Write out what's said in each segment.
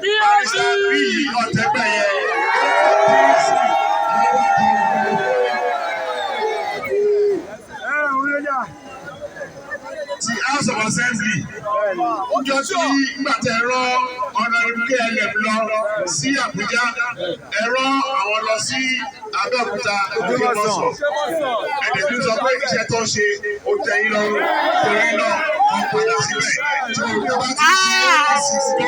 Barrister B Ọ̀tẹ́gbẹ̀yẹ. Ti House of Assembly. Ọjọ́ tí gbàtẹ́ ẹ̀rọ Honorable KLM lọ sí Àbújá, ẹ̀rọ àwọn lọ sí Abẹ́òkúta Ògbómọ̀ṣọ́. Ẹ̀dẹ̀ tó sọ pé iṣẹ́ tó ń ṣe ó tẹ̀yìn lọ́rùn torí náà wọ́n padà síbẹ̀. Tí wọ́n gbé bá ti ṣe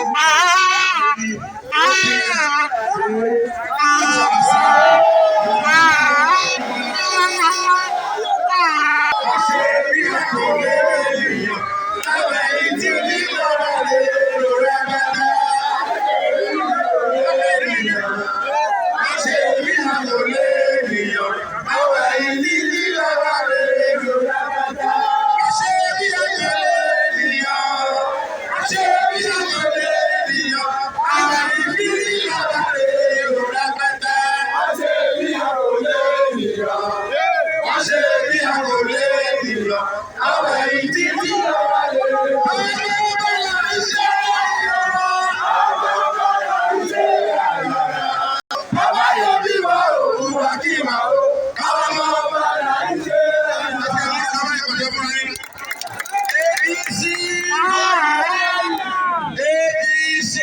APC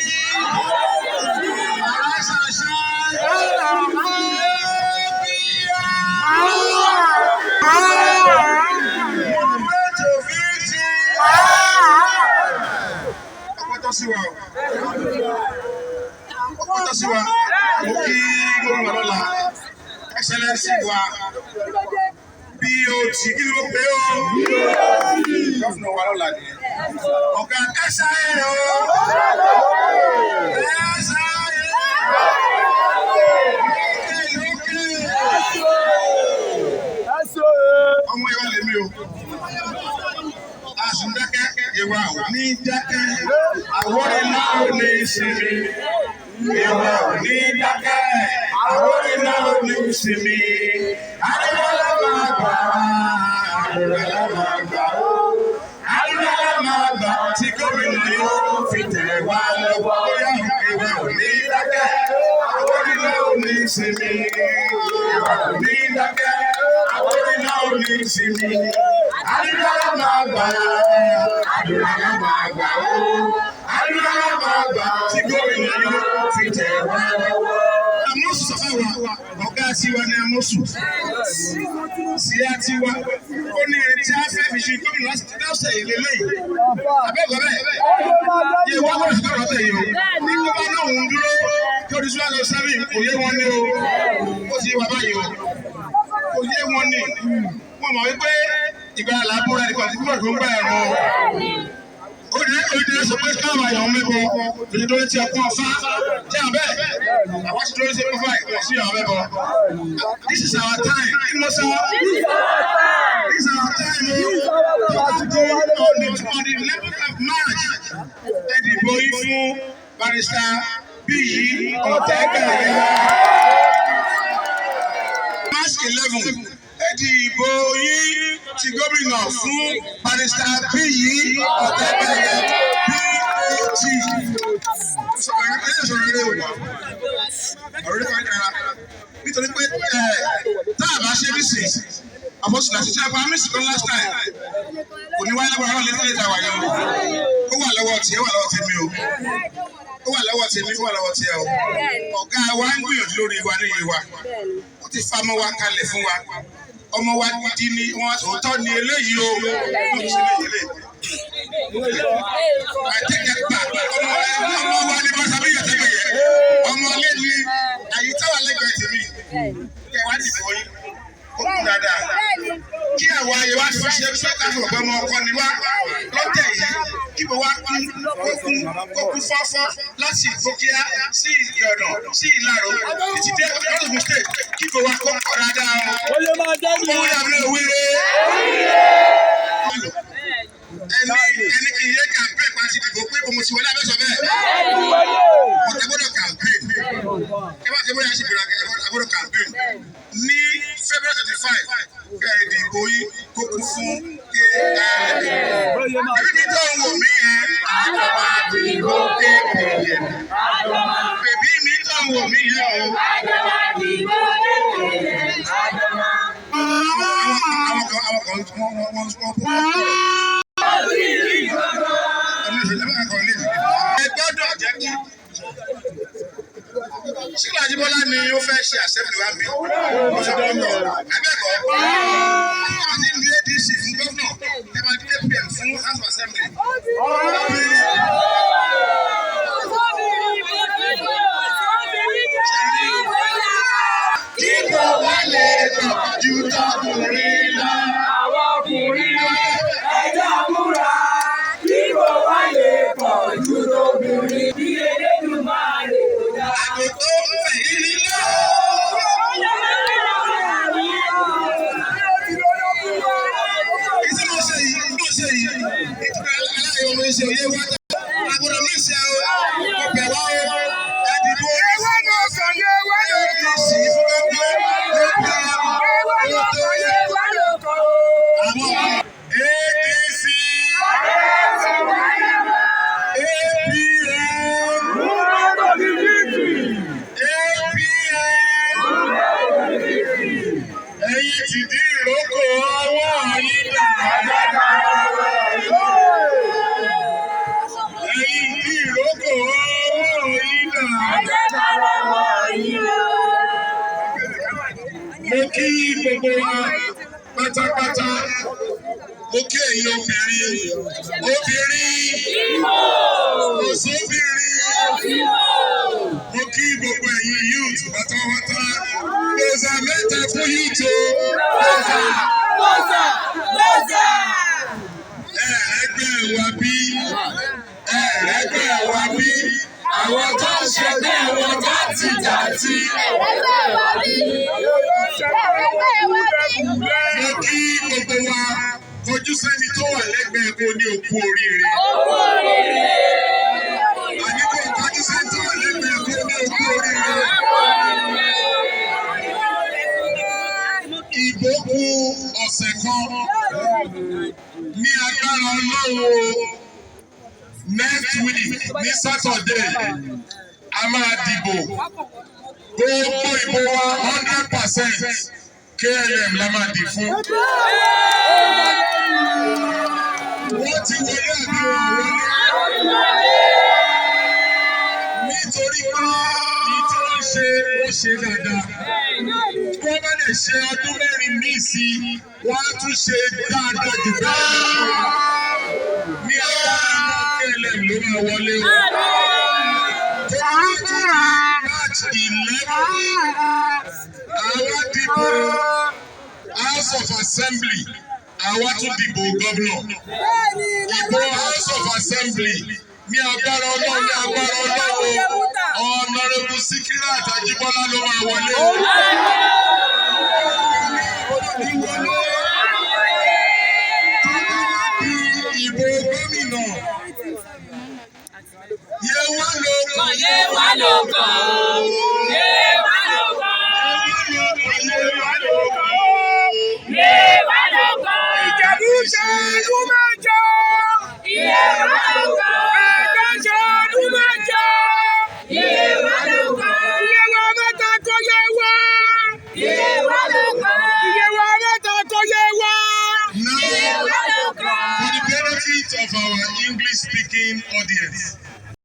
gọ́ọ̀mù ní Excellency wa BOT kí ló pé o gọ́fúnà wa lọ́la ni ọ̀gá SIA o ọmọ ìwà lèmi o àsùndákẹ́ ìwà ò ní dákẹ́ àwọn iná ò ní sinmi ìwà ò ní dákẹ́ àwọn iná ò ní sinmi àdúrà máa gbà àdúrà máa gbà àdúrà máa gbà tí gómìnà yóò fi tẹ̀ wá lọ́wọ́ ìwà ò ní dákẹ́ àwọn iná ò ní sinmi ìwà ò ní dákẹ́ àwọn iná ò ní sinmi àdúrà máa gbà àdúrà máa gbà àdúrà máa gbà tí gómìnà yóò fi tẹ̀ wá lọ́wọ́. Amosu sọ fún wa, ọ̀gá tiwa ni Amosu. Síyá tiwa, ó ní ẹni tí a fẹ́ fi ṣe gómìnà lọ́sẹ̀ ìlélẹ́yìn. Abẹ́gbẹ́ bẹ́ẹ̀, yẹ wá wọ́n ìṣẹ́ ọ̀rọ̀ tẹ̀yìn o. Ní kó bá náà ń dúró kí orí sọ́wọ́n lọ sẹ́mi kò yé wọn ní o. Ó ti wà báyìí o. Kò yé wọn ní. Wọ́n mọ̀ wípé ìgbà làbúrò ẹnìkan tí kúrò tó ń gbà ẹ̀rọ. Ó sọ pé káwọn àyàn mẹ́bọ èyí tó lè ti ẹ̀kọ́ ọ̀fá jẹ́ àbẹ́ àwọn tí tó lè ti ẹ̀kọ́ ọ̀fá ìkọ̀ sí àwọn mẹ́bọ. This is our time. Kí ló sọ? This is our time. On the 11th of March, ẹ dìbò yín fún Barrister Bíyì Ọ̀tẹ́gbẹ̀yẹ. March 11th, ẹ dìbò yín ti gómìnà fún Barrister Bíyì Ọ̀tẹ́gbẹ̀yẹ BOT. Nítorí pé tá a bá ṣe bí sè àfọ̀sùn àti ṣe àpamísì kan last time kò ní wáyé lágbára wọn létí létí àwàyẹ o. Ó wà lọ́wọ́ tiẹ̀, ó wà lọ́wọ́ tèmi o. Ó wà lọ́wọ́ tèmi, ó wà lọ́wọ́ tiẹ̀ o. Ọ̀gá wa ń gbìyànjú lórí wa ní iye wa. Ó ti fa ọmọ wa kalẹ̀ fún wa. Ọmọ wa gidi ni wọn òótọ́ ni eléyìí o. Àtẹ̀kẹ́ gbà ọmọ wa ni bá sábẹ́ Ọ̀tẹ́gbẹ̀yẹ. Ọmọ ilé ni àyíká wà lẹ́gbẹ̀ẹ́ tèmi. Kí ẹ wá dìbò yín. Ó kú dáadáa. Kí àwọn ayé wa fi ṣe sọ́kà fún ọ̀pọ̀ ọmọ ọkọ ni wá lọ́tẹ̀ yìí. Kí mo wá kókún fọ́fọ́ láti Ìgbókíá sí Ìyọ̀nà sí Ìlaró títí dé Ogun State. Kí mo wá kókó dáadáa. Ó yà mí òwúrẹ́. Ẹni kì í yé campaign pàṣẹ ìdìbò pé mo ti wọlé abẹ́sọ̀ bẹ́ẹ̀. Mo tẹ gbọ́dọ̀ campaign. Ẹ bá tẹ bóyá ṣe bẹ̀rẹ̀ àgbọ̀dọ̀ campaign. Ní February 25, kẹ̀rì ìdìbò yìí kó kún fún KLM. Ẹbí mi tó ń wò mí yẹn. Àjọba àdìgbò KLM. wò mí yẹ o. Ṣílá Ajíbọ́lá ni ó fẹ́ ṣe àṣẹ́bìrì wa bí. Abẹ́kọ̀ọ́. Àti ní ADC fún gómìnà, ẹ máa di APM fún House of Assembly. Kíkọ́ wá lè tọ̀ ju tọkùnrin lọ. Àwọn ọkùnrin ẹjọ́ múra. Kíkọ́ wá lè pọ̀ ju tọkùnrin. Bí Elédùmarè tó dá. Àgùntó ìrìn lọ. Ìṣe mo ṣe yìí, ìtura aláyọ̀ ọmọ ìṣe òye wá. Àgùntàn mi ṣe o, ọ̀pẹ̀ wá o, ẹ̀dìbò ìwé náà kàn yé wá lóko. Ẹ̀yin ti di ìrókò ọwọ́ yín dà. Ẹ̀yin di ìrókò ọwọ́ yín dà. Mo kí gbogbo wa pátápátá. Mo kí ẹ̀yin obìnrin. Òṣòbìnrin. Mo kí gbogbo ẹ̀yin youth pátápátá. Lọ́sà mẹ́ta fún youth o. Lọ́sà. Ẹ̀ẹ́dẹ́gbẹ́ wa bí. Àwọn tó ń ṣẹgbẹ́ wọn dátì. Mo kí gbogbo wa fojú sẹ́ni tó wà lẹ́gbẹ̀ẹ́ kó ní òkú oríire. Àní kò fojú sẹ́ni tó wà lẹ́gbẹ̀ẹ́ kó ní òkú oríire. Ìbò kù ọ̀sẹ̀ kan ní agbára Ọlọ́run. Next week ní Saturday a máa dìbò. Gbogbo ìbò wa 100% KLM la máa dì fún. Wọ́n ti wọlé àbí wọ́n wọlé. Nítorí pé ní tí wọ́n ṣe dáadáa. Wọ́n bá lè ṣe ọdún mẹ́rin míì sí, wọ́n á tún ṣe dáadáa jù bẹ́ẹ̀ lọ. Ní ọjọ́ KLM ló máa wọlé o. March 11, àwa dìbò House of Assembly, àwa tún dìbò gómìnà. Ìbò House of Assembly ní agbára Ọlọ́run, Honorable Sikirat Ajíbọ́lá ló máa wọlé o. Ìbò gómìnà. Yewa lóko. Ìjẹ̀bú ṣe ọdún mẹ́jọ. Yewa lóko. Ẹ̀gbẹ́ ṣe ọdún mẹ́jọ. Yewa lóko. Yewa mẹ́ta kò yé wá. Yewa lóko. Yewa mẹ́ta kò yé wá. Yewa lóko. For the benefit of our English-speaking audience,